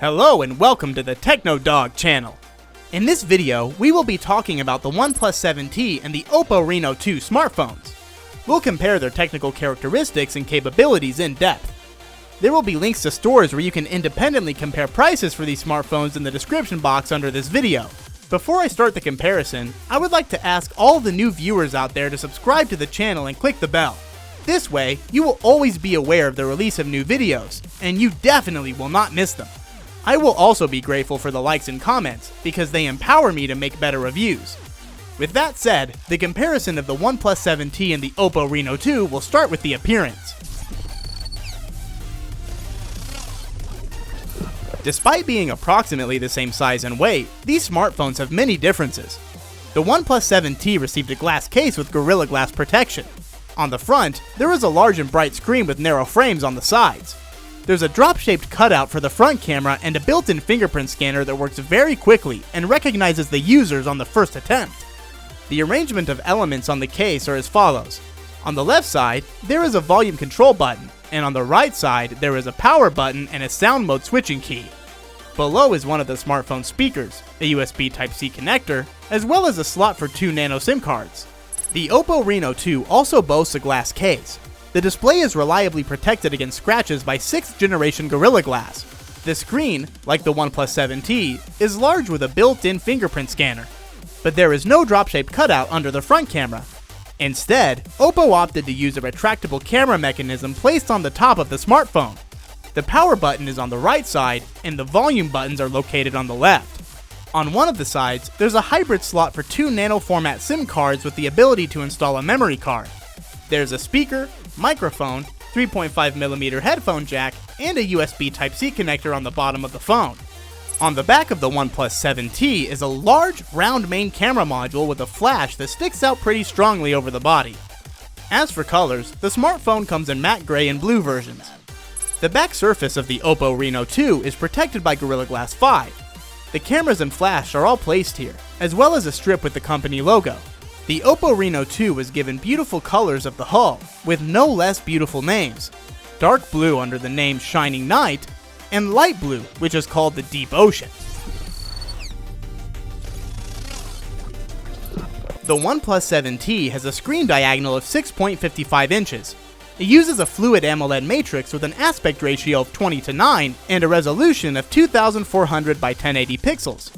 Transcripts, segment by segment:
Hello and welcome to the Techno Dog channel. In this video, we will be talking about the Oneplus 7T and the Oppo Reno 2 smartphones. We'll compare their technical characteristics and capabilities in depth. There will be links to stores where you can independently compare prices for these smartphones in the description box under this video. Before I start the comparison, I would like to ask all the new viewers out there to subscribe to the channel and click the bell. This way, you will always be aware of the release of new videos, and you definitely will not miss them. I will also be grateful for the likes and comments, because they empower me to make better reviews. With that said, the comparison of the Oneplus 7T and the Oppo Reno 2 will start with the appearance. Despite being approximately the same size and weight, these smartphones have many differences. The Oneplus 7T received a glass case with Gorilla Glass protection. On the front, there is a large and bright screen with narrow frames on the sides. There's a drop-shaped cutout for the front camera and a built-in fingerprint scanner that works very quickly and recognizes the users on the first attempt. The arrangement of elements on the case are as follows. On the left side, there is a volume control button, and on the right side, there is a power button and a sound mode switching key. Below is one of the smartphone speakers, a USB Type-C connector, as well as a slot for 2 nano SIM cards. The Oppo Reno 2 also boasts a glass case. The display is reliably protected against scratches by 6th generation Gorilla Glass. The screen, like the Oneplus 7T, is large with a built-in fingerprint scanner. But there is no drop-shaped cutout under the front camera. Instead, Oppo opted to use a retractable camera mechanism placed on the top of the smartphone. The power button is on the right side, and the volume buttons are located on the left. On one of the sides, there's a hybrid slot for 2 nano format SIM cards with the ability to install a memory card. There's a speaker, microphone, 3.5mm headphone jack, and a USB Type-C connector on the bottom of the phone. On the back of the Oneplus 7T is a large, round main camera module with a flash that sticks out pretty strongly over the body. As for colors, the smartphone comes in matte gray and blue versions. The back surface of the Oppo Reno 2 is protected by Gorilla Glass 5. The cameras and flash are all placed here, as well as a strip with the company logo. The Oppo Reno 2 was given beautiful colors of the hull, with no less beautiful names. Dark blue under the name Shining Night, and light blue, which is called the Deep Ocean. The Oneplus 7T has a screen diagonal of 6.55 inches. It uses a fluid AMOLED matrix with an aspect ratio of 20:9 and a resolution of 2400 by 1080 pixels.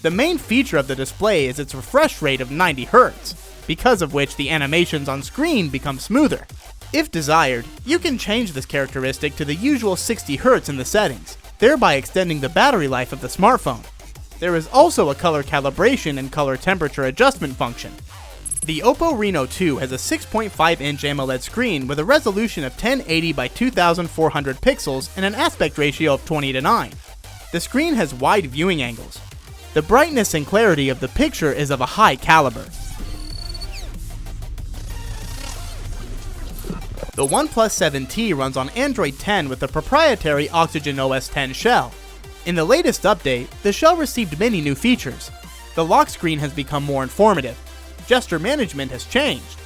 The main feature of the display is its refresh rate of 90 Hz, because of which the animations on screen become smoother. If desired, you can change this characteristic to the usual 60 Hz in the settings, thereby extending the battery life of the smartphone. There is also a color calibration and color temperature adjustment function. The Oppo Reno 2 has a 6.5-inch AMOLED screen with a resolution of 1080 by 2400 pixels and an aspect ratio of 20:9. The screen has wide viewing angles. The brightness and clarity of the picture is of a high caliber. The Oneplus 7T runs on Android 10 with the proprietary Oxygen OS X shell. In the latest update, the shell received many new features. The lock screen has become more informative. Gesture management has changed.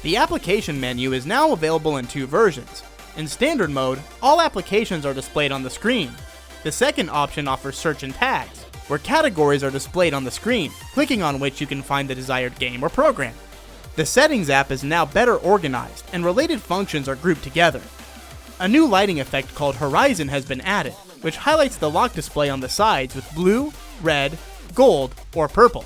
The application menu is now available in 2 versions. In standard mode, all applications are displayed on the screen. The second option offers search and tags, where categories are displayed on the screen, clicking on which you can find the desired game or program. The Settings app is now better organized, and related functions are grouped together. A new lighting effect called Horizon has been added, which highlights the lock display on the sides with blue, red, gold, or purple.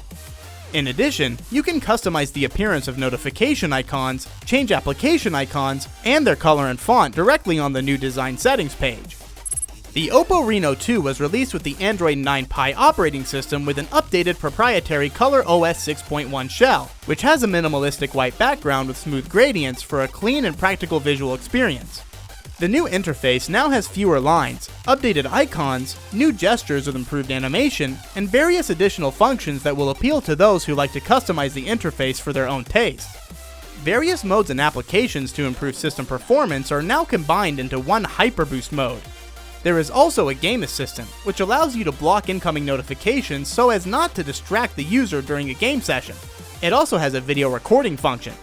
In addition, you can customize the appearance of notification icons, change application icons, and their color and font directly on the new design settings page. The Oppo Reno 2 was released with the Android 9 Pie operating system with an updated proprietary Color OS 6.1 shell, which has a minimalistic white background with smooth gradients for a clean and practical visual experience. The new interface now has fewer lines, updated icons, new gestures with improved animation, and various additional functions that will appeal to those who like to customize the interface for their own taste. Various modes and applications to improve system performance are now combined into one HyperBoost mode. There is also a game assistant, which allows you to block incoming notifications so as not to distract the user during a game session. It also has a video recording function.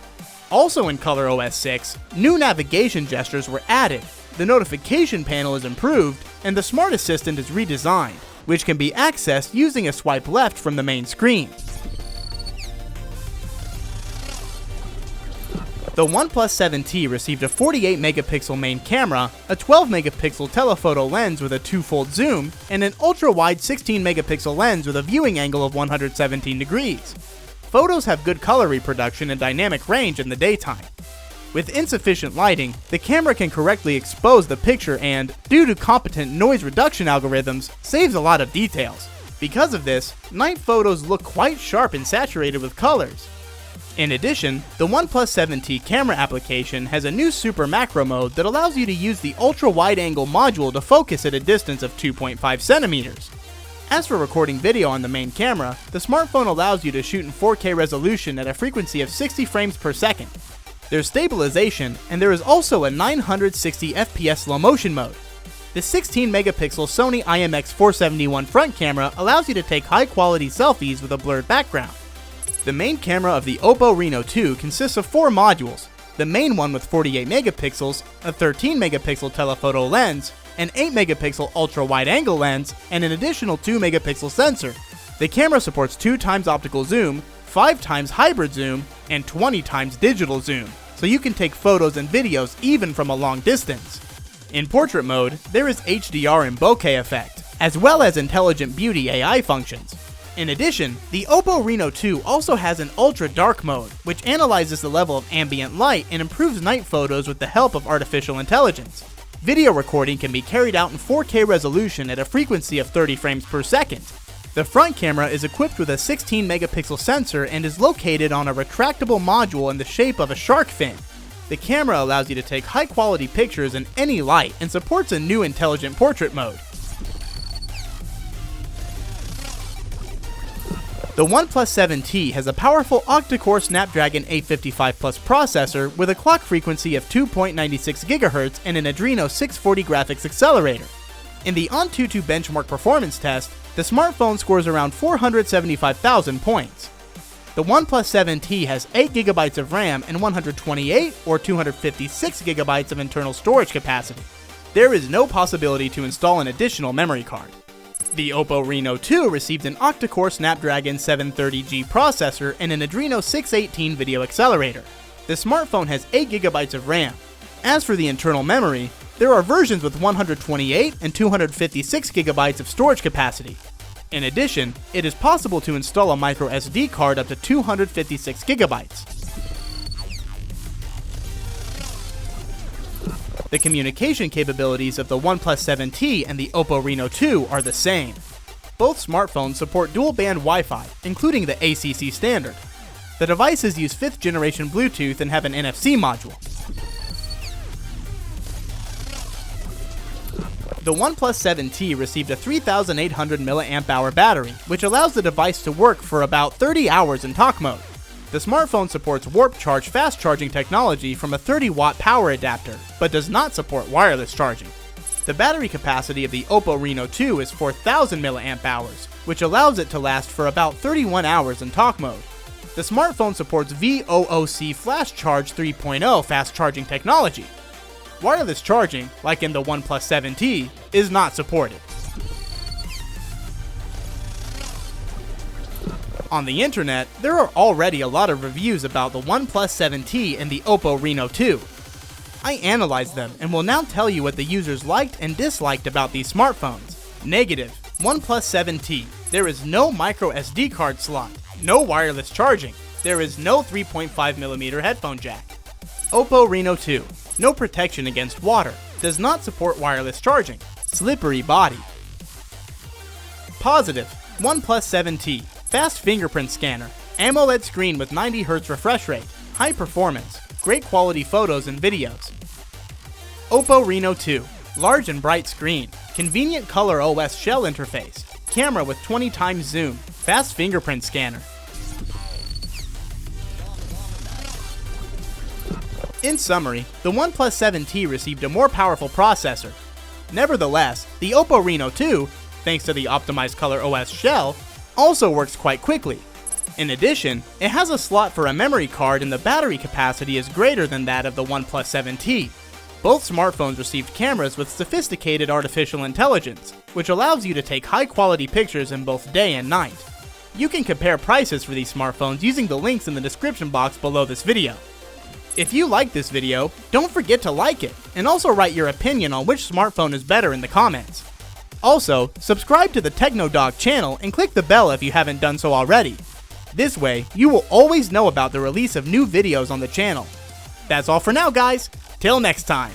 Also in Color OS 6, new navigation gestures were added, the notification panel is improved, and the Smart Assistant is redesigned, which can be accessed using a swipe left from the main screen. The OnePlus 7T received a 48 megapixel main camera, a 12 megapixel telephoto lens with a two-fold zoom, and an ultra-wide 16 megapixel lens with a viewing angle of 117 degrees. Photos have good color reproduction and dynamic range in the daytime. With insufficient lighting, the camera can correctly expose the picture and, due to competent noise reduction algorithms, saves a lot of details. Because of this, night photos look quite sharp and saturated with colors. In addition, the OnePlus 7T camera application has a new super macro mode that allows you to use the ultra wide angle module to focus at a distance of 2.5 centimeters. As for recording video on the main camera, the smartphone allows you to shoot in 4K resolution at a frequency of 60 frames per second. There's stabilization, and there is also a 960 FPS slow motion mode. The 16 megapixel Sony IMX471 front camera allows you to take high quality selfies with a blurred background. The main camera of the Oppo Reno 2 consists of 4 modules, the main one with 48 megapixels, a 13 megapixel telephoto lens, an 8 megapixel ultra wide angle lens, and an additional 2 megapixel sensor. The camera supports 2 times optical zoom, 5 times hybrid zoom, and 20 times digital zoom, so you can take photos and videos even from a long distance. In portrait mode, there is HDR and bokeh effect, as well as intelligent beauty AI functions. In addition, the Oppo Reno 2 also has an ultra dark mode, which analyzes the level of ambient light and improves night photos with the help of artificial intelligence. Video recording can be carried out in 4K resolution at a frequency of 30 frames per second. The front camera is equipped with a 16 megapixel sensor and is located on a retractable module in the shape of a shark fin. The camera allows you to take high quality pictures in any light and supports a new intelligent portrait mode. The OnePlus 7T has a powerful octa-core Snapdragon 855 Plus processor with a clock frequency of 2.96 GHz and an Adreno 640 graphics accelerator. In the Antutu benchmark performance test, the smartphone scores around 475,000 points. The OnePlus 7T has 8GB of RAM and 128 or 256GB of internal storage capacity. There is no possibility to install an additional memory card. The Oppo Reno 2 received an octa-core Snapdragon 730G processor and an Adreno 618 video accelerator. The smartphone has 8GB of RAM. As for the internal memory, there are versions with 128 and 256GB of storage capacity. In addition, it is possible to install a micro SD card up to 256GB. The communication capabilities of the OnePlus 7T and the Oppo Reno 2 are the same. Both smartphones support dual-band Wi-Fi, including the ACC standard. The devices use 5th generation Bluetooth and have an NFC module. The OnePlus 7T received a 3,800 mAh battery, which allows the device to work for about 30 hours in talk mode. The smartphone supports Warp Charge fast charging technology from a 30-watt power adapter, but does not support wireless charging. The battery capacity of the Oppo Reno 2 is 4,000 mAh, which allows it to last for about 31 hours in talk mode. The smartphone supports VOOC Flash Charge 3.0 fast charging technology. Wireless charging, like in the OnePlus 7T, is not supported. On the internet, there are already a lot of reviews about the OnePlus 7T and the Oppo Reno 2. I analyzed them and will now tell you what the users liked and disliked about these smartphones. Negative. OnePlus 7T. There is no micro SD card slot, no wireless charging, there is no 3.5mm headphone jack. Oppo Reno 2. No protection against water, does not support wireless charging, slippery body. Positive. OnePlus 7T. Fast fingerprint scanner, AMOLED screen with 90Hz refresh rate, high performance, great quality photos and videos. Oppo Reno 2. Large and bright screen, convenient color OS shell interface, camera with 20 times zoom, fast fingerprint scanner. In summary, the OnePlus 7T received a more powerful processor. Nevertheless, the Oppo Reno 2, thanks to the optimized color OS shell, also works quite quickly. In addition, it has a slot for a memory card and the battery capacity is greater than that of the OnePlus 7T. Both smartphones received cameras with sophisticated artificial intelligence, which allows you to take high-quality pictures in both day and night. You can compare prices for these smartphones using the links in the description box below this video. If you like this video, don't forget to like it, and also write your opinion on which smartphone is better in the comments. Also, subscribe to the TechnoDog channel and click the bell if you haven't done so already. This way, you will always know about the release of new videos on the channel. That's all for now, guys. Till next time.